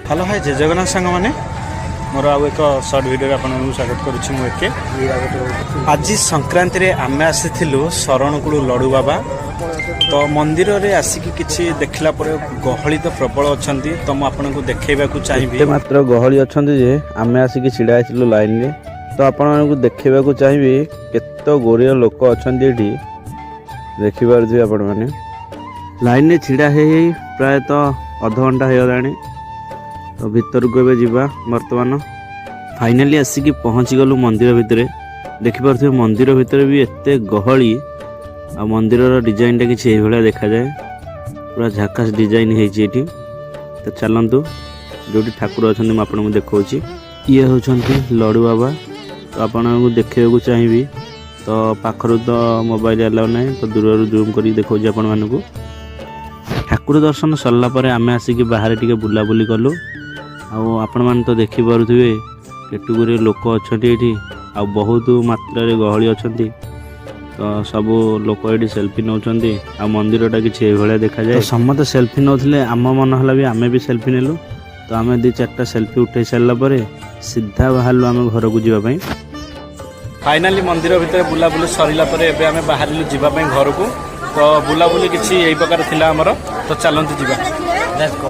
Hello hi जय जगन्नाथ सांग मैंने मोर आउ एक सर्ट वीडियो आपको स्वागत करुच्ची मुझे आज संक्रांति रे आमे आसीथिलु शरणकूड़ लडू बाबा तो मंदिर रे आसिकी किछि देखला पर गहली तो प्रबल अछंती तो मु आपनको देखेबा को चाहिबी मात्र गहली अछंती जे आमे आसिकी छिडा आइथिलु लाइन रे तो आपनको देखेबा को चाहिबी केतो गोरिय लोक अछंती एठी देखि पारथि आपण माने लाइन रे छिडा हे प्राय तो आधा घंटा हे गलानी तो भीतर को जीवा वर्तमान फाइनाली आसिकी पहुँची गलु मंदिर भितर देखिपे मंदिर भितर भी एते गहली आ मंदिर डिजाइन टा किसी भाया देखा जाए पूरा झाकास डिजाइन होती तो चलतु जो ठाकुर अच्छा मुझे आपको देखा ये होती लडू बाबा तो आपको देखा चाहिए तो पाखर तो मोबाइल अलाउ ना तो दूर जूम कर देखा आपण मानक ठाकुर दर्शन सरला आम आसिक बाहर टे बुलाबुली कलु आपण मैंने तो देखिपे केटुगुरी लोक अच्छा ये आ बहुत मात्रा गहली अच्छा तो सब लोक ये सेल्फी नौकरी आ मंदिरटा किसी भाया देखा जाए तो समस्त सेल्फी नौले आम मन है भी आम भी सेल्फी नेलु तो आम दी चार्टा सेल्फी उठे सारापर सीधा बाहर आम घर को जावाई फाइनाली मंदिर भितर बुलाबुली सरला आम बाहर जावाई घर को तो बुलाबुली किसी यही प्रकार थिला आमर तो चलतु जा।